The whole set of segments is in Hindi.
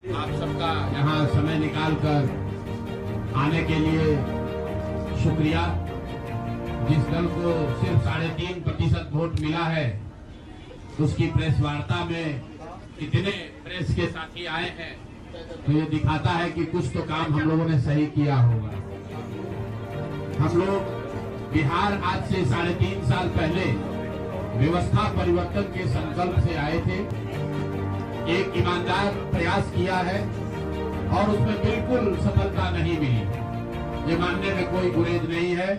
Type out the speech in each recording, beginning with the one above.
आप सबका यहाँ समय निकालकर आने के लिए शुक्रिया। जिस दल को सिर्फ 3.5% वोट मिला है, उसकी प्रेस वार्ता में इतने प्रेस के साथी आए हैं, तो ये दिखाता है कि कुछ तो काम हम लोगों ने सही किया होगा। हम लोग बिहार आज से 3.5 साल पहले व्यवस्था परिवर्तन के संकल्प से आए थे। एक ईमानदार प्रयास किया है और उसमें बिल्कुल सफलता नहीं मिली, ये मानने में कोई गुरेज नहीं है।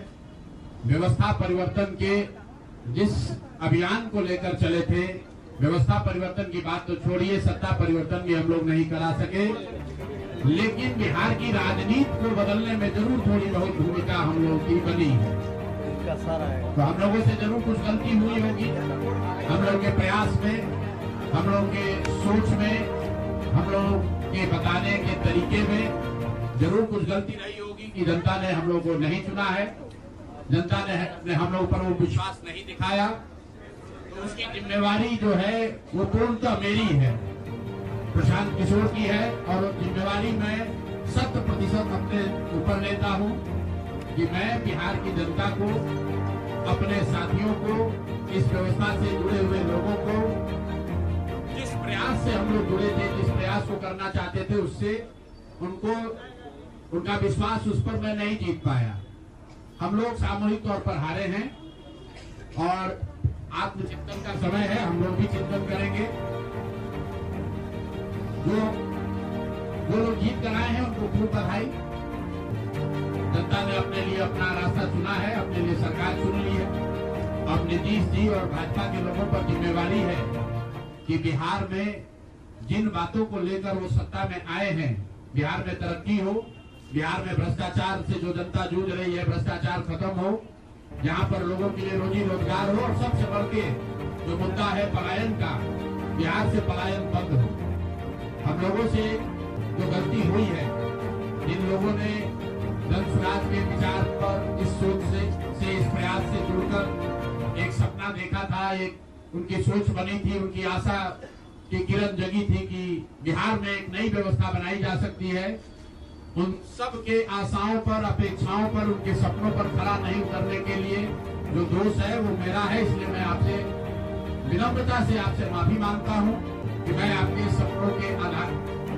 व्यवस्था परिवर्तन के जिस अभियान को लेकर चले थे, व्यवस्था परिवर्तन की बात तो छोड़िए, सत्ता परिवर्तन भी हम लोग नहीं करा सके, लेकिन बिहार की राजनीति को बदलने में जरूर थोड़ी बहुत भूमिका हम लोगों की बनी है। तो हम लोगों से जरूर कुछ गलती हुई होगी, हम लोग के प्रयास में, हम लोग के सोच में, हम लोग के बताने के तरीके में जरूर कुछ गलती रही होगी कि जनता ने हम लोग को नहीं चुना है, जनता ने हम लोग पर वो विश्वास नहीं दिखाया। तो उसकी जिम्मेवारी जो है वो पूर्णतः मेरी है, प्रशांत किशोर की है, और जिम्मेवारी मैं 100% अपने ऊपर लेता हूँ कि मैं बिहार की जनता को, अपने साथियों को, इस व्यवस्था से जुड़े हुए लोगों को, जिस प्रयास से हम लोग जुड़े थे, जिस प्रयास को करना चाहते थे, उससे उनका विश्वास उस पर मैं नहीं जीत पाया। हम लोग सामूहिक तौर पर हारे हैं और आत्मचिंतन का समय है, हम लोग भी चिंतन करेंगे। जो लोग जीत कर आए हैं उनको खूब बधाई। जनता ने अपने लिए अपना रास्ता चुना है, अपने लिए सरकार चुन ली है। अब नीतीश जी और भाजपा के लोगों पर जिम्मेवारी है कि बिहार में जिन बातों को लेकर वो सत्ता में आए हैं, बिहार में तरक्की हो, बिहार में भ्रष्टाचार से जो जनता जूझ रही है, भ्रष्टाचार खत्म हो, यहाँ पर लोगों के लिए रोजी रोजगार हो, और सबसे बढ़ के जो मुद्दा है पलायन का, बिहार से पलायन बंद हो। हम लोगों से जो गलती हुई है, जिन लोगों ने जन स्वराज के विचार पर इस सोच से इस प्रयास से जुड़कर एक सपना देखा था, एक उनकी सोच बनी थी, उनकी आशा की किरण जगी थी कि बिहार में एक नई व्यवस्था बनाई जा सकती है, उन सब के आशाओं पर, अपेक्षाओं पर, उनके सपनों पर खरा नहीं उतरने के लिए जो दोष है वो मेरा है। इसलिए मैं आपसे विनम्रता से आपसे माफी मांगता हूं कि मैं आपके सपनों के आधार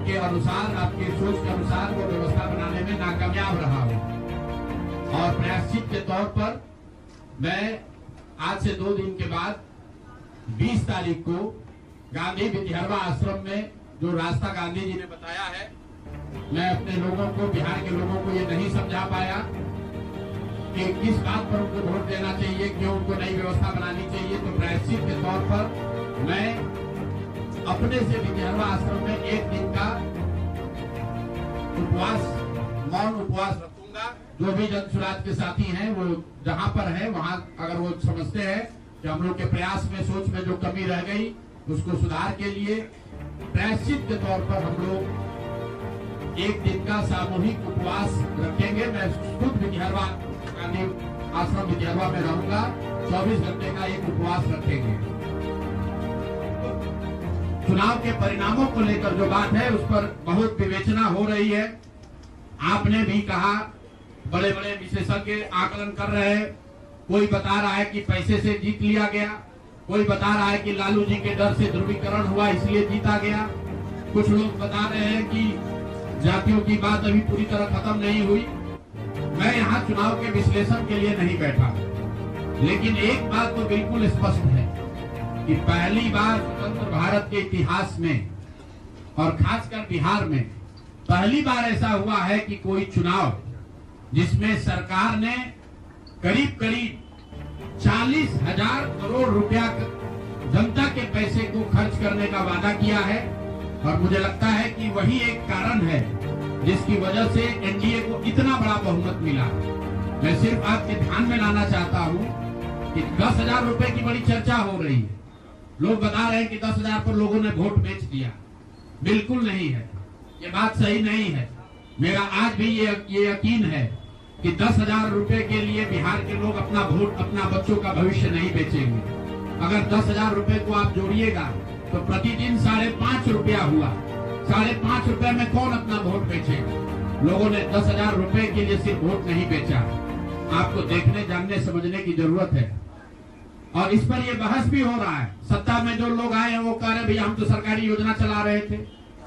के अनुसार, आपके सोच के अनुसार वो व्यवस्था बनाने में नाकामयाब रहा हूं। और प्रायश्चित के तौर पर मैं आज से 2 दिन के बाद 20 तारीख को गांधी विद्यारवा आश्रम में जो रास्ता गांधी जी ने बताया है, मैं अपने लोगों को, बिहार के लोगों को ये नहीं समझा पाया कि किस बात पर उनको वोट देना चाहिए, क्यों उनको नई व्यवस्था बनानी चाहिए। तो प्रायश्चित के तौर पर मैं अपने से विद्यारवा आश्रम में 1 दिन का उपवास, मौन उपवास रखूंगा। जो भी जन स्वराज के साथी हैं वो जहां पर है वहां, अगर वो समझते हैं कि हम लोग के प्रयास में, सोच में जो कमी रह गई, उसको सुधार के लिए प्रायश्चित के तौर पर हम लोग 1 दिन का सामूहिक उपवास रखेंगे। मैं खुद विद्यारवा आश्रम विद्यारवा में रहूंगा, 24 घंटे का एक उपवास रखेंगे। चुनाव के परिणामों को लेकर जो बात है उस पर बहुत विवेचना हो रही है। आपने भी कहा, बड़े बड़े विशेषज्ञ आकलन कर रहे हैं। कोई बता रहा है कि पैसे से जीत लिया गया, कोई बता रहा है कि लालू जी के डर से ध्रुवीकरण हुआ इसलिए जीता गया, कुछ लोग बता रहे हैं कि जातियों की बात अभी पूरी तरह खत्म नहीं हुई। मैं यहाँ चुनाव के विश्लेषण के लिए नहीं बैठा, लेकिन एक बात तो बिल्कुल स्पष्ट है कि पहली बार स्वतंत्र भारत के इतिहास में, और खासकर बिहार में पहली बार ऐसा हुआ है कि कोई चुनाव जिसमें सरकार ने करीब 40,000 करोड़ रुपया जनता के पैसे को खर्च करने का वादा किया है। और मुझे लगता है कि वही एक कारण है जिसकी वजह से एनडीए को इतना बड़ा बहुमत मिला। मैं सिर्फ आपके ध्यान में लाना चाहता हूं कि 10,000 रुपए की बड़ी चर्चा हो रही है। लोग बता रहे हैं कि 10,000 पर लोगों ने वोट बेच दिया। बिल्कुल नहीं है, ये बात सही नहीं है। मेरा आज भी ये यकीन है कि 10,000 रुपए के लिए बिहार के लोग अपना वोट, अपना बच्चों का भविष्य नहीं बेचेंगे। अगर 10,000 रुपए को आप जोड़िएगा तो प्रतिदिन 5.5 रुपया हुआ। 5.5 रुपए में कौन अपना वोट बेचेगा? लोगों ने 10,000 रुपए के लिए सिर्फ वोट नहीं बेचा। आपको देखने, जानने, समझने की जरूरत है। और इस पर यह बहस भी हो रहा है। सत्ता में जो लोग आए हैं वो कह रहे भैया हम तो सरकारी योजना चला रहे थे।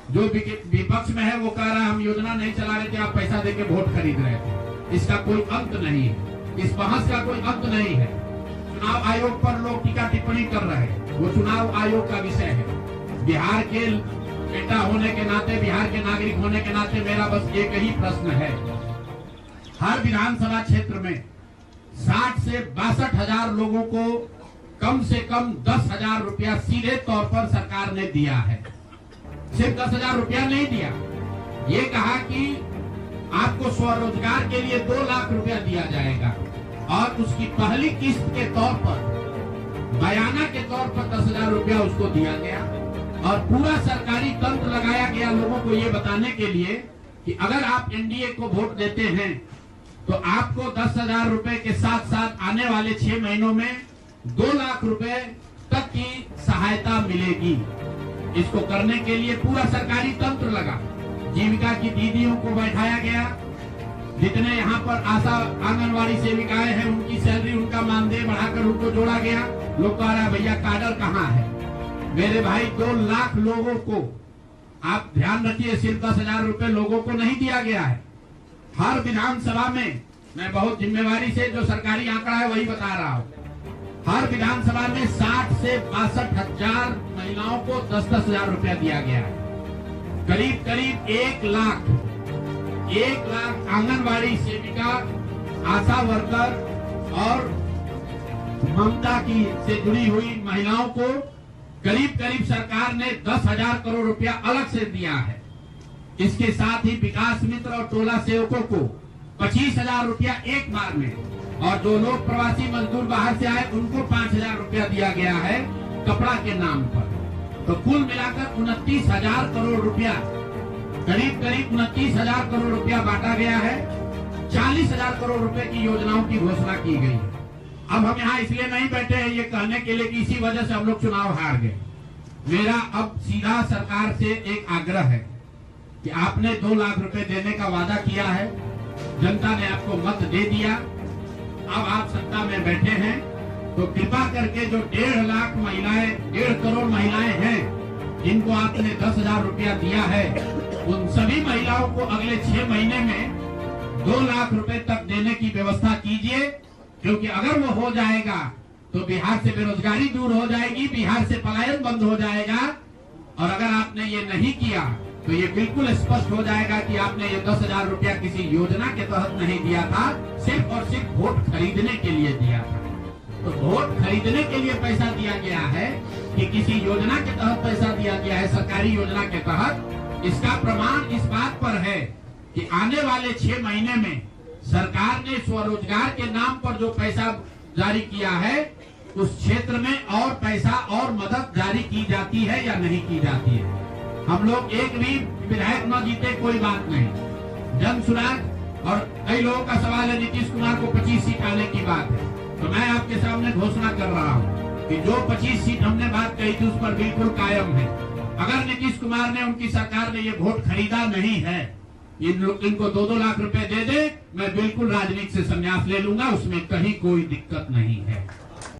जो विपक्ष में है वो कह रहा है हम योजना नहीं चला रहे थे, आप पैसा देके वोट खरीद रहे थे। इसका कोई अंत नहीं है, इस बहस का कोई अंत नहीं है। चुनाव आयोग पर लोग टीका टिप्पणी कर रहे हैं, वो चुनाव आयोग का विषय है। बिहार के बेटा होने के नाते, बिहार के नागरिक होने के नाते मेरा बस एक ही प्रश्न है। हर विधानसभा क्षेत्र में 60 से 62,000 लोगों को कम से कम 10,000 रुपया सीधे तौर पर सरकार ने दिया है। सिर्फ 10,000 रुपया नहीं दिया, ये कहा कि आपको स्वरोजगार के लिए 2 लाख रुपया दिया जाएगा और उसकी पहली किस्त के तौर पर, बयाना के तौर पर 10,000 रुपया उसको दिया गया। और पूरा सरकारी तंत्र लगाया गया लोगों को ये बताने के लिए कि अगर आप एनडीए को वोट देते हैं तो आपको 10,000 रुपए के साथ साथ आने वाले 6 महीनों में 2 लाख रुपए तक की सहायता मिलेगी। इसको करने के लिए पूरा सरकारी तंत्र लगा। जीविका की दीदियों को बैठाया गया। जितने यहाँ पर आशा आंगनवाड़ी सेविकाएं हैं उनकी सैलरी, उनका मानदेय बढ़ाकर उनको जोड़ा गया। लोग कह रहा है भैया काडर कहाँ है? मेरे भाई 2 लाख लोगों को, आप ध्यान रखिए, सिर्फ 10,000 रुपए लोगों को नहीं दिया गया है। हर विधानसभा में, मैं बहुत जिम्मेवारी से जो सरकारी आंकड़ा है वही बता रहा हूँ, हर विधानसभा में 60 से 62,000 महिलाओं को 10,000 रुपया दिया गया है। करीब करीब 1 लाख आंगनवाड़ी सेविका, आशा वर्कर और ममता की से जुड़ी हुई महिलाओं को करीब सरकार ने 10,000 करोड़ रुपया अलग से दिया है। इसके साथ ही विकास मित्र और टोला सेवकों को 25,000 रुपया एक बार में, और जो लोग प्रवासी मजदूर बाहर से आए उनको 5,000 रुपया दिया गया है कपड़ा के नाम पर। तो कुल मिलाकर 29,000 करोड़ रुपया, करीब 29,000 करोड़ रुपया बांटा गया है। 40,000 करोड़ रुपए की योजनाओं की घोषणा की गई है। अब हम यहाँ इसलिए नहीं बैठे हैं ये कहने के लिए कि इसी वजह से हम लोग चुनाव हार गए। मेरा अब सीधा सरकार से एक आग्रह है कि आपने 2 लाख रुपए देने का वादा किया है, जनता ने आपको मत दे दिया, अब आप सत्ता में बैठे हैं, तो कृपा करके जो 1.5 लाख महिलाएं, 1.5 करोड़ महिलाएं हैं जिनको आपने 10,000 रुपया दिया है, उन सभी महिलाओं को अगले 6 महीने में 2 लाख रुपए तक देने की व्यवस्था कीजिए। क्योंकि अगर वो हो जाएगा तो बिहार से बेरोजगारी दूर हो जाएगी, बिहार से पलायन बंद हो जाएगा। और अगर आपने ये नहीं किया तो ये बिल्कुल स्पष्ट हो जाएगा कि आपने ये 10,000 रुपया किसी योजना के तहत नहीं दिया था, सिर्फ और सिर्फ वोट खरीदने के लिए दिया था। तो वोट खरीदने के लिए पैसा दिया गया है कि किसी योजना के तहत पैसा दिया गया है, सरकारी योजना के तहत। इसका प्रमाण इस बात पर है कि आने वाले 6 महीने में सरकार ने स्वरोजगार के नाम पर जो पैसा जारी किया है, उस क्षेत्र में और पैसा और मदद जारी की जाती है या नहीं की जाती है। हम लोग एक भी विधायक न जीते कोई बात नहीं, जन सुराग। और कई लोगों का सवाल है नीतीश कुमार को 25 सीट आने की बात है, तो मैं आपके सामने घोषणा कर रहा हूँ कि जो 25 सीट हमने बात कही थी उस पर बिल्कुल कायम है। अगर नीतीश कुमार ने, उनकी सरकार ने ये वोट खरीदा नहीं है, इनको 2-2 लाख रुपए दे दे, मैं बिल्कुल राजनीति से संन्यास ले लूंगा, उसमें कहीं कोई दिक्कत नहीं है।